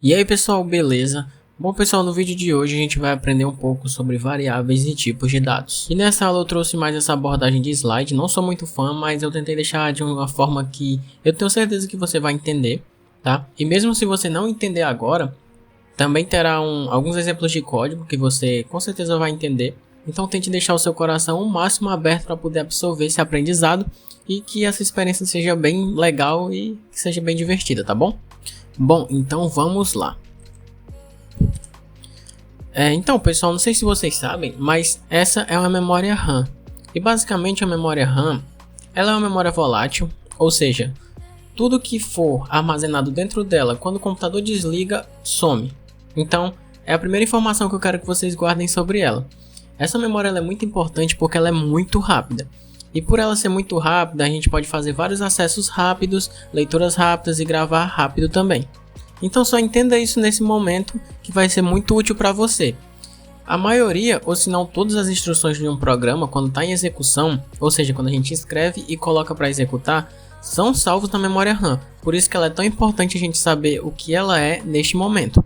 E aí pessoal, beleza? Bom pessoal, no vídeo de hoje a gente vai aprender um pouco sobre variáveis e tipos de dados. E nessa aula eu trouxe mais essa abordagem de slide, não sou muito fã, mas eu tentei deixar de uma forma que eu tenho certeza que você vai entender, tá? E mesmo se você não entender agora, também terá alguns exemplos de código que você com certeza vai entender. Então tente deixar o seu coração o máximo aberto para poder absorver esse aprendizado e que essa experiência seja bem legal e que seja bem divertida, tá bom? Bom, então vamos lá. Então pessoal, não sei se vocês sabem, mas essa é uma memória RAM. E basicamente a memória RAM, ela é uma memória volátil, ou seja, tudo que for armazenado dentro dela, quando o computador desliga, some. Então, é a primeira informação que eu quero que vocês guardem sobre ela. Essa memória ela é muito importante porque ela é muito rápida. E por ela ser muito rápida, a gente pode fazer vários acessos rápidos, leituras rápidas e gravar rápido também. Então só entenda isso nesse momento que vai ser muito útil para você. A maioria, ou se não todas as instruções de um programa, quando está em execução, ou seja, quando a gente escreve e coloca para executar, são salvos na memória RAM. Por isso que ela é tão importante a gente saber o que ela é neste momento.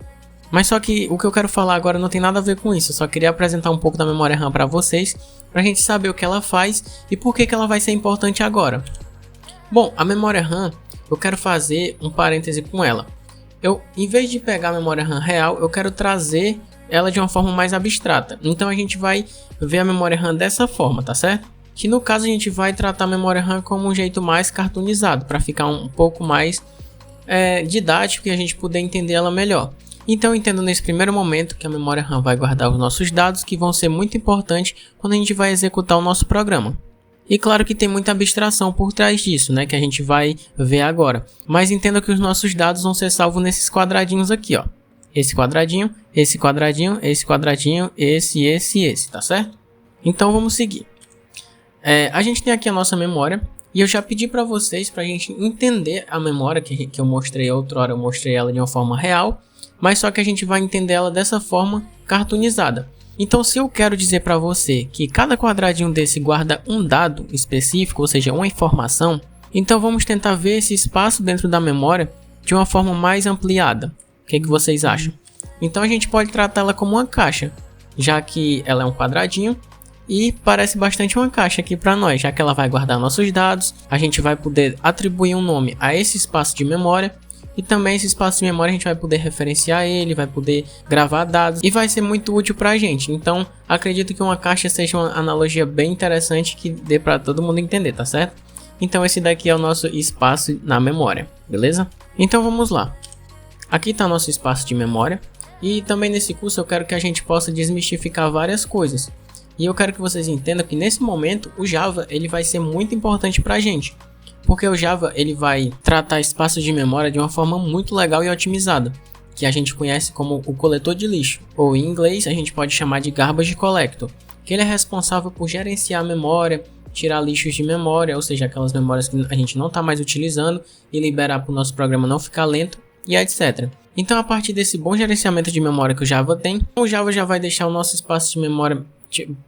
Mas só que o que eu quero falar agora não tem nada a ver com isso, eu só queria apresentar um pouco da memória RAM para vocês, para a gente saber o que ela faz e por que ela vai ser importante agora. Bom, a memória RAM, eu quero fazer um parêntese com ela. Em vez de pegar a memória RAM real, eu quero trazer ela de uma forma mais abstrata. Então a gente vai ver a memória RAM dessa forma, tá certo? Que no caso a gente vai tratar a memória RAM como um jeito mais cartoonizado, para ficar um pouco mais didático e a gente poder entender ela melhor. Então entendo nesse primeiro momento que a memória RAM vai guardar os nossos dados, que vão ser muito importantes quando a gente vai executar o nosso programa. E claro que tem muita abstração por trás disso, né, que a gente vai ver agora. Mas entenda que os nossos dados vão ser salvos nesses quadradinhos aqui, ó. Esse quadradinho, esse quadradinho, esse quadradinho, esse, tá certo? Então vamos seguir. A gente tem aqui a nossa memória. E eu já pedi para vocês, para a gente entender a memória que eu mostrei outrora, eu mostrei ela de uma forma real. Mas só que a gente vai entender ela dessa forma cartoonizada. Então se eu quero dizer para você que cada quadradinho desse guarda um dado específico, ou seja, uma informação, então vamos tentar ver esse espaço dentro da memória de uma forma mais ampliada. O que vocês acham? Então a gente pode tratá-la como uma caixa, já que ela é um quadradinho e parece bastante uma caixa aqui para nós, já que ela vai guardar nossos dados, a gente vai poder atribuir um nome a esse espaço de memória. E também esse espaço de memória a gente vai poder referenciar ele, vai poder gravar dados e vai ser muito útil para a gente. Então acredito que uma caixa seja uma analogia bem interessante que dê para todo mundo entender, tá certo? Então esse daqui é o nosso espaço na memória, beleza? Então vamos lá. Aqui está nosso espaço de memória e também nesse curso eu quero que a gente possa desmistificar várias coisas. E eu quero que vocês entendam que nesse momento o Java ele vai ser muito importante para a gente. Porque o Java ele vai tratar espaços de memória de uma forma muito legal e otimizada, que a gente conhece como o coletor de lixo, ou em inglês a gente pode chamar de garbage collector, que ele é responsável por gerenciar a memória, tirar lixos de memória, ou seja, aquelas memórias que a gente não está mais utilizando e liberar para o nosso programa não ficar lento e etc. Então a partir desse bom gerenciamento de memória que o Java tem, o Java já vai deixar o nosso espaço de memória,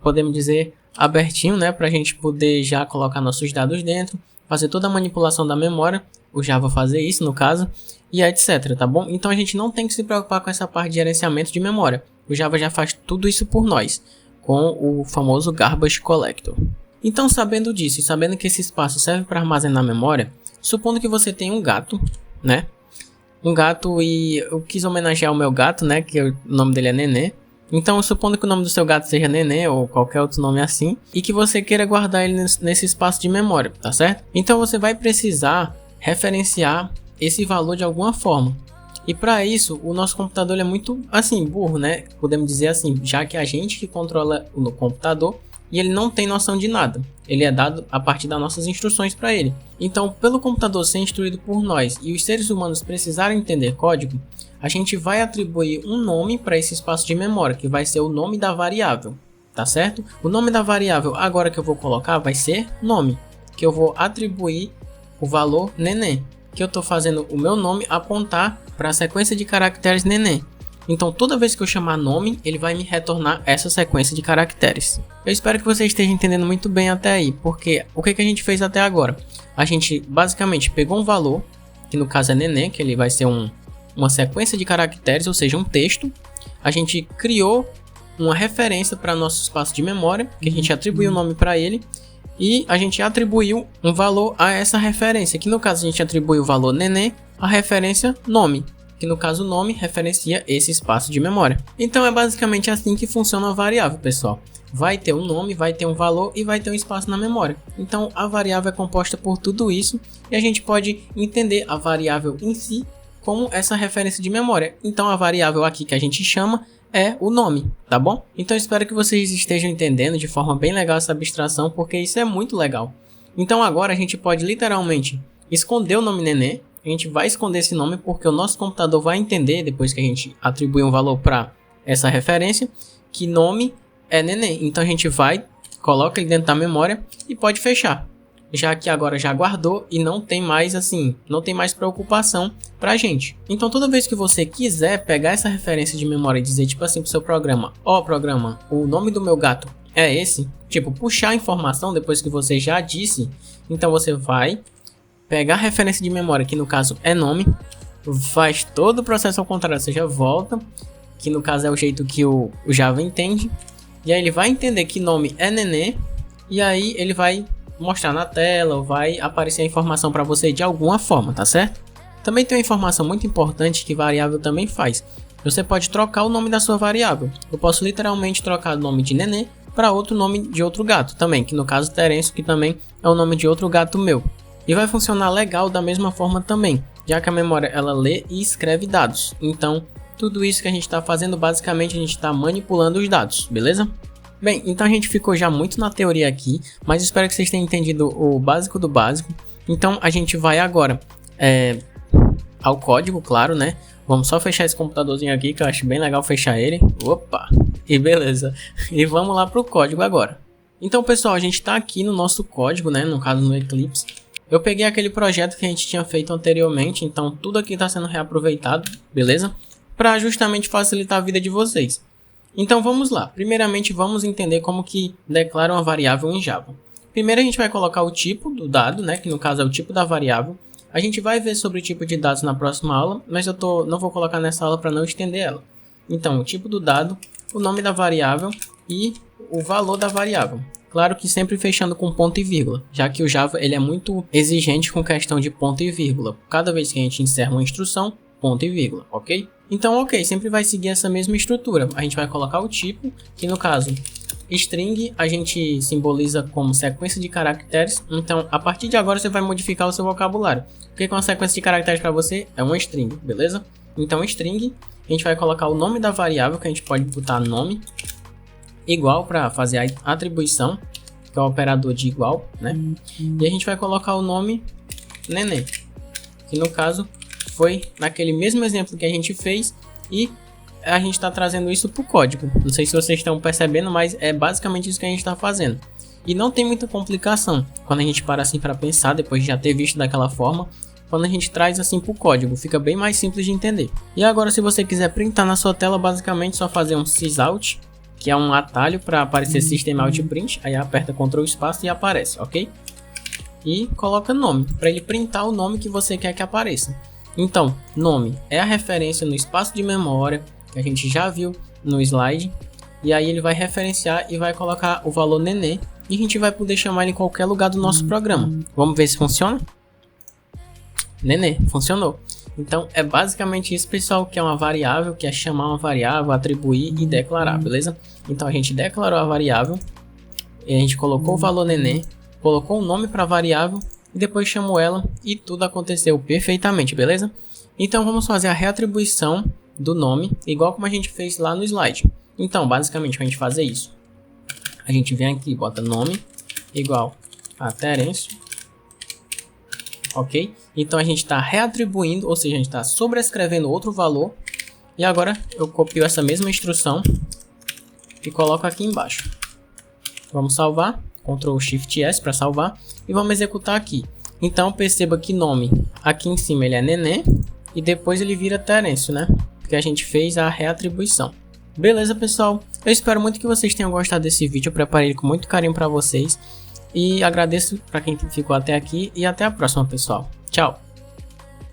podemos dizer, abertinho, né, para a gente poder já colocar nossos dados dentro, fazer toda a manipulação da memória, o Java fazer isso no caso, e etc, tá bom? Então a gente não tem que se preocupar com essa parte de gerenciamento de memória. O Java já faz tudo isso por nós, com o famoso Garbage Collector. Então sabendo disso e sabendo que esse espaço serve para armazenar memória, supondo que você tem um gato, né? Um gato e eu quis homenagear o meu gato, né? Que o nome dele é Nenê. Então, supondo que o nome do seu gato seja Nenê ou qualquer outro nome assim, e que você queira guardar ele nesse espaço de memória, tá certo? Então você vai precisar referenciar esse valor de alguma forma. E para isso, o nosso computador é muito assim, burro, né? Podemos dizer assim, já que a gente que controla o computador e ele não tem noção de nada. Ele é dado a partir das nossas instruções para ele. Então, pelo computador ser instruído por nós e os seres humanos precisarem entender código, a gente vai atribuir um nome para esse espaço de memória, que vai ser o nome da variável, tá certo? O nome da variável agora que eu vou colocar vai ser nome, que eu vou atribuir o valor Nenê, que eu estou fazendo o meu nome apontar para a sequência de caracteres Nenê. Então toda vez que eu chamar nome, ele vai me retornar essa sequência de caracteres. Eu espero que você esteja entendendo muito bem até aí, porque o que a gente fez até agora? A gente basicamente pegou um valor, que no caso é Nenê, que ele vai ser um uma sequência de caracteres, ou seja, um texto. A gente criou uma referência para nosso espaço de memória, que a gente atribuiu o nome para ele, e a gente atribuiu um valor a essa referência, que no caso a gente atribuiu o valor nenê, a referência nome, que no caso nome referencia esse espaço de memória. Então é basicamente assim que funciona a variável, pessoal. Vai ter um nome, vai ter um valor e vai ter um espaço na memória. Então a variável é composta por tudo isso e a gente pode entender a variável em si como essa referência de memória. Então a variável aqui que a gente chama é o nome, tá bom? Então espero que vocês estejam entendendo de forma bem legal essa abstração, porque isso é muito legal. Então agora a gente pode literalmente esconder o nome nenê. A gente vai esconder esse nome porque o nosso computador vai entender, depois que a gente atribui um valor para essa referência, que nome é nenê. Então a gente vai, coloca ele dentro da memória e pode fechar. Já que agora já guardou e não tem mais não tem mais preocupação pra gente. Então toda vez que você quiser pegar essa referência de memória e dizer tipo assim pro seu programa, programa, o nome do meu gato é esse, tipo puxar a informação depois que você já disse, então você vai pegar a referência de memória, que no caso é nome, faz todo o processo ao contrário, ou seja, volta, que no caso é o jeito que o Java entende, e aí ele vai entender que nome é nenê, e aí ele vai mostrar na tela, ou vai aparecer a informação para você de alguma forma, tá certo? Também tem uma informação muito importante que variável também faz. Você pode trocar o nome da sua variável. Eu posso literalmente trocar o nome de nenê para outro nome de outro gato também, que no caso Terêncio, que também é o nome de outro gato meu. E vai funcionar legal da mesma forma também, já que a memória ela lê e escreve dados. Então, tudo isso que a gente está fazendo, basicamente a gente está manipulando os dados, beleza? Bem, então a gente ficou já muito na teoria aqui, mas espero que vocês tenham entendido o básico do básico. Então a gente vai agora ao código, claro, né? Vamos só fechar esse computadorzinho aqui, que eu acho bem legal fechar ele. Opa! E beleza. E vamos lá para o código agora. Então, pessoal, a gente está aqui no nosso código, né? No caso no Eclipse. Eu peguei aquele projeto que a gente tinha feito anteriormente, então tudo aqui está sendo reaproveitado, beleza? Para justamente facilitar a vida de vocês. Então vamos lá. Primeiramente vamos entender como que declara uma variável em Java. Primeiro a gente vai colocar o tipo do dado, né? Que no caso é o tipo da variável. A gente vai ver sobre o tipo de dados na próxima aula, mas eu não vou colocar nessa aula para não estender ela. Então o tipo do dado, o nome da variável e o valor da variável. Claro que sempre fechando com ponto e vírgula, já que o Java ele é muito exigente com questão de ponto e vírgula. Cada vez que a gente encerra uma instrução, ponto e vírgula, ok? Então, ok, sempre vai seguir essa mesma estrutura. A gente vai colocar o tipo, que no caso, string a gente simboliza como sequência de caracteres. Então, a partir de agora você vai modificar o seu vocabulário. Porque com a sequência de caracteres para você é uma string, beleza? Então, string, a gente vai colocar o nome da variável, que a gente pode botar nome, igual para fazer a atribuição, que é o operador de igual, né? E a gente vai colocar o nome nenê, que no caso foi naquele mesmo exemplo que a gente fez e a gente está trazendo isso para o código. Não sei se vocês estão percebendo, mas é basicamente isso que a gente está fazendo. E não tem muita complicação quando a gente para assim para pensar, depois de já ter visto daquela forma. Quando a gente traz assim para o código, fica bem mais simples de entender. E agora, se você quiser printar na sua tela, basicamente só fazer um sysout, que é um atalho para aparecer System Out Print. Aí aperta Ctrl espaço e aparece, ok? E coloca nome, para ele printar o nome que você quer que apareça. Então, nome é a referência no espaço de memória, que a gente já viu no slide. E aí ele vai referenciar e vai colocar o valor nenê. E a gente vai poder chamar ele em qualquer lugar do nosso programa. Vamos ver se funciona? Nenê, funcionou. Então é basicamente isso, pessoal, que é uma variável, que é chamar uma variável, atribuir e declarar, beleza? Então a gente declarou a variável, e a gente colocou o valor nenê, colocou o nome para a variável e depois chamou ela e tudo aconteceu perfeitamente, beleza? Então vamos fazer a reatribuição do nome, igual como a gente fez lá no slide. Então basicamente para a gente fazer isso, a gente vem aqui e bota nome igual a Terêncio. Ok? Então a gente está reatribuindo, ou seja, a gente está sobrescrevendo outro valor. E agora eu copio essa mesma instrução e coloco aqui embaixo. Vamos salvar, Ctrl Shift S para salvar e vamos executar aqui. Então perceba que nome aqui em cima ele é nenê e depois ele vira Terêncio, né? Porque a gente fez a reatribuição. Beleza, pessoal? Eu espero muito que vocês tenham gostado desse vídeo. Eu preparei ele com muito carinho para vocês. E agradeço para quem ficou até aqui e até a próxima, pessoal. Tchau!